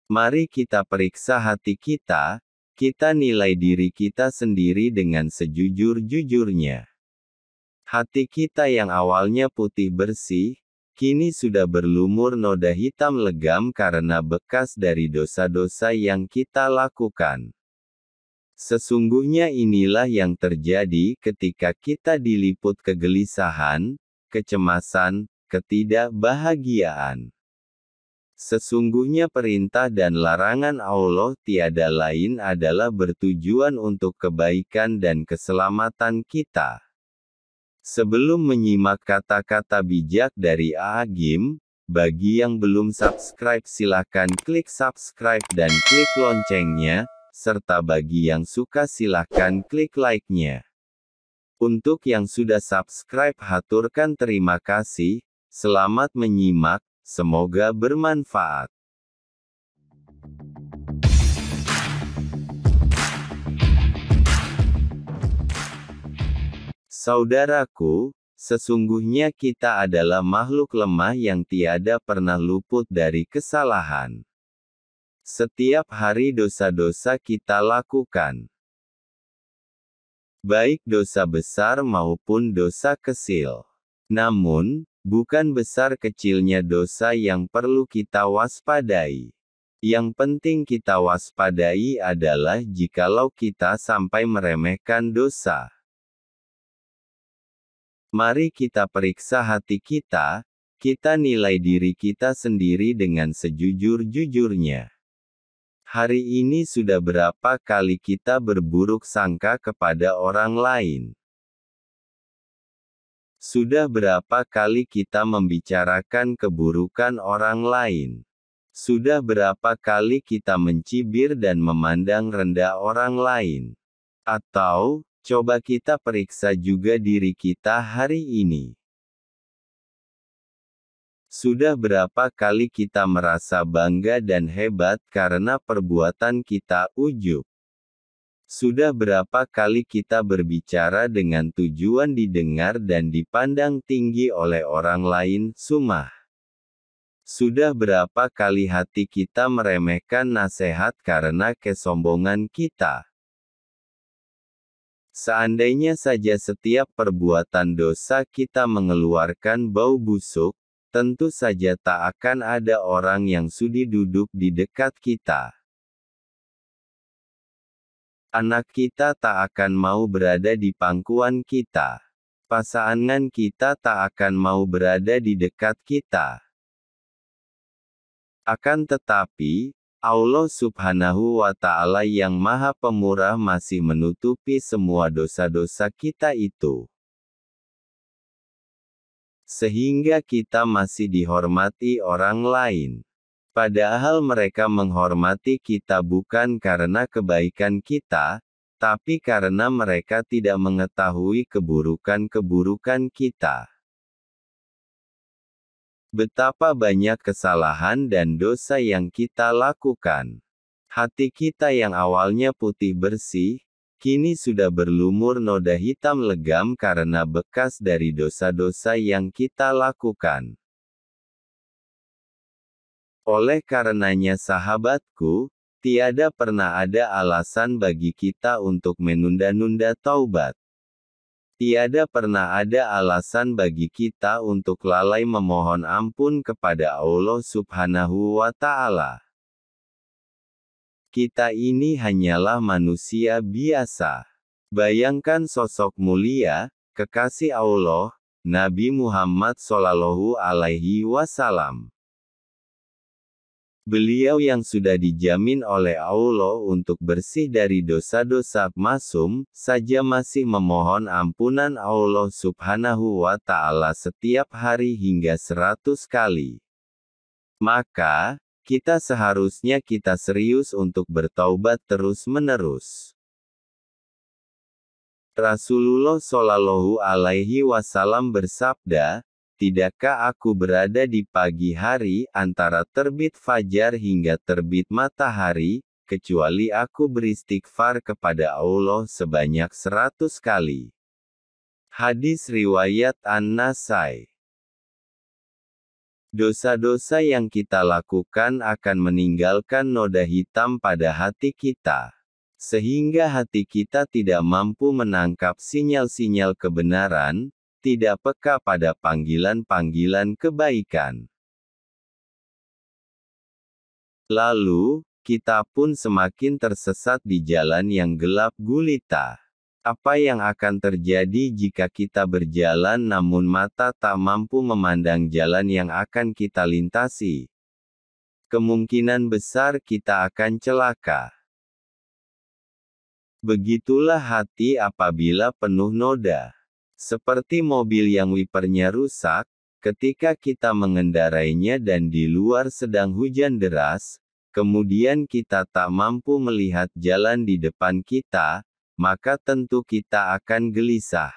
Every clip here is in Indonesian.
Mari kita periksa hati kita, kita nilai diri kita sendiri dengan sejujur-jujurnya. Hati kita yang awalnya putih bersih, kini sudah berlumur noda hitam legam karena bekas dari dosa-dosa yang kita lakukan. Sesungguhnya inilah yang terjadi ketika kita diliput kegelisahan, kecemasan, ketidakbahagiaan. Sesungguhnya perintah dan larangan Allah tiada lain adalah bertujuan untuk kebaikan dan keselamatan kita. Sebelum menyimak kata-kata bijak dari Agim, bagi yang belum subscribe silakan klik subscribe dan klik loncengnya, serta bagi yang suka silakan klik like-nya. Untuk yang sudah subscribe haturkan terima kasih, selamat menyimak, semoga bermanfaat. Saudaraku, sesungguhnya kita adalah makhluk lemah yang tiada pernah luput dari kesalahan. Setiap hari dosa-dosa kita lakukan. Baik dosa besar maupun dosa kecil. Namun, bukan besar kecilnya dosa yang perlu kita waspadai. Yang penting kita waspadai adalah jikalau kita sampai meremehkan dosa. Mari kita periksa hati kita nilai diri kita sendiri dengan sejujur-jujurnya. Hari ini sudah berapa kali kita berburuk sangka kepada orang lain? Sudah berapa kali kita membicarakan keburukan orang lain? Sudah berapa kali kita mencibir dan memandang rendah orang lain? Atau, coba kita periksa juga diri kita hari ini. Sudah berapa kali kita merasa bangga dan hebat karena perbuatan kita ujub? Sudah berapa kali kita berbicara dengan tujuan didengar dan dipandang tinggi oleh orang lain, sumah? Sudah berapa kali hati kita meremehkan nasihat karena kesombongan kita? Seandainya saja setiap perbuatan dosa kita mengeluarkan bau busuk, tentu saja tak akan ada orang yang sudi duduk di dekat kita. Anak kita tak akan mau berada di pangkuan kita. Pasangan kita tak akan mau berada di dekat kita. Akan tetapi, Allah Subhanahu wa Ta'ala yang Maha Pemurah masih menutupi semua dosa-dosa kita itu. Sehingga kita masih dihormati orang lain. Padahal mereka menghormati kita bukan karena kebaikan kita, tapi karena mereka tidak mengetahui keburukan-keburukan kita. Betapa banyak kesalahan dan dosa yang kita lakukan. Hati kita yang awalnya putih bersih, kini sudah berlumur noda hitam legam karena bekas dari dosa-dosa yang kita lakukan. Oleh karenanya sahabatku, tiada pernah ada alasan bagi kita untuk menunda-nunda taubat. Tiada pernah ada alasan bagi kita untuk lalai memohon ampun kepada Allah Subhanahu wa Ta'ala. Kita ini hanyalah manusia biasa. Bayangkan sosok mulia, kekasih Allah, Nabi Muhammad Shallallahu Alaihi Wasallam. Beliau yang sudah dijamin oleh Allah untuk bersih dari dosa-dosa maksum, saja masih memohon ampunan Allah Subhanahu wa Ta'ala setiap hari hingga 100 kali. Maka, kita seharusnya kita serius untuk bertaubat terus-menerus. Rasulullah Shallallahu Alaihi Wasallam bersabda, "Tidakkah aku berada di pagi hari, antara terbit fajar hingga terbit matahari, kecuali aku beristighfar kepada Allah sebanyak 100 kali." Hadis riwayat An-Nasai. Dosa-dosa yang kita lakukan akan meninggalkan noda hitam pada hati kita, sehingga hati kita tidak mampu menangkap sinyal-sinyal kebenaran, tidak peka pada panggilan-panggilan kebaikan. Lalu, kita pun semakin tersesat di jalan yang gelap gulita. Apa yang akan terjadi jika kita berjalan namun mata tak mampu memandang jalan yang akan kita lintasi? Kemungkinan besar kita akan celaka. Begitulah hati apabila penuh noda. Seperti mobil yang wipernya rusak, ketika kita mengendarainya dan di luar sedang hujan deras, kemudian kita tak mampu melihat jalan di depan kita, maka tentu kita akan gelisah.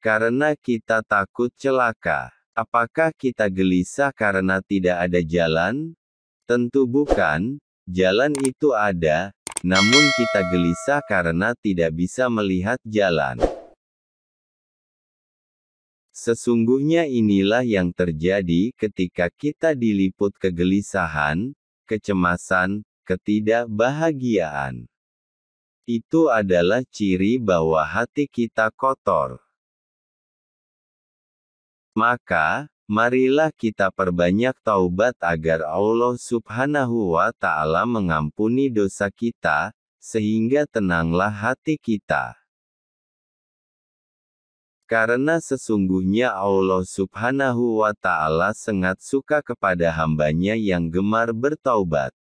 Karena kita takut celaka. Apakah kita gelisah karena tidak ada jalan? Tentu bukan, jalan itu ada, namun kita gelisah karena tidak bisa melihat jalan. Sesungguhnya inilah yang terjadi ketika kita diliput kegelisahan, kecemasan, ketidakbahagiaan. Itu adalah ciri bahwa hati kita kotor. Maka, marilah kita perbanyak taubat agar Allah Subhanahu wa Ta'ala mengampuni dosa kita, sehingga tenanglah hati kita. Karena sesungguhnya Allah Subhanahu wa Ta'ala sangat suka kepada hambanya yang gemar bertaubat.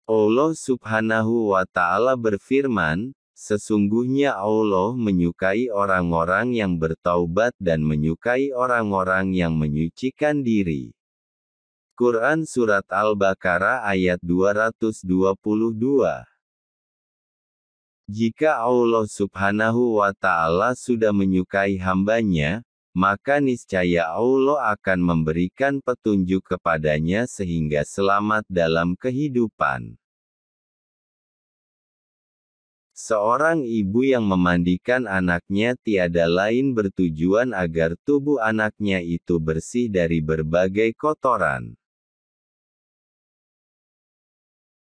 Allah Subhanahu wa Ta'ala berfirman, sesungguhnya Allah menyukai orang-orang yang bertaubat dan menyukai orang-orang yang menyucikan diri. Quran Surat Al-Baqarah ayat 222. Jika Allah Subhanahu wa Ta'ala sudah menyukai hambanya, maka niscaya Allah akan memberikan petunjuk kepadanya sehingga selamat dalam kehidupan. Seorang ibu yang memandikan anaknya tiada lain bertujuan agar tubuh anaknya itu bersih dari berbagai kotoran.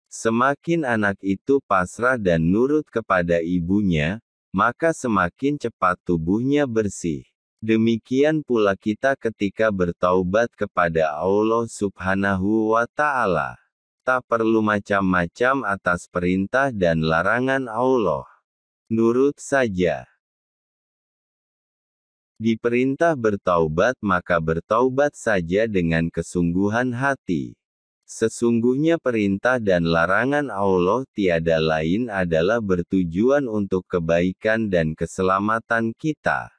Semakin anak itu pasrah dan nurut kepada ibunya, maka semakin cepat tubuhnya bersih. Demikian pula kita ketika bertaubat kepada Allah Subhanahu wa Ta'ala. Tak perlu macam-macam atas perintah dan larangan Allah. Nurut saja. Diperintah bertaubat maka bertaubat saja dengan kesungguhan hati. Sesungguhnya perintah dan larangan Allah tiada lain adalah bertujuan untuk kebaikan dan keselamatan kita.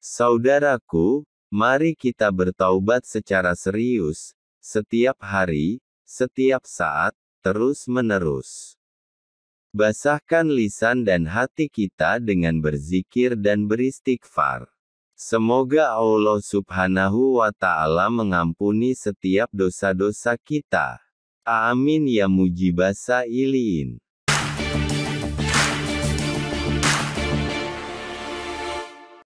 Saudaraku, mari kita bertaubat secara serius, setiap hari, setiap saat, terus-menerus. Basahkan lisan dan hati kita dengan berzikir dan beristighfar. Semoga Allah Subhanahu wa Ta'ala mengampuni setiap dosa-dosa kita. Amin ya mujibasa iliin.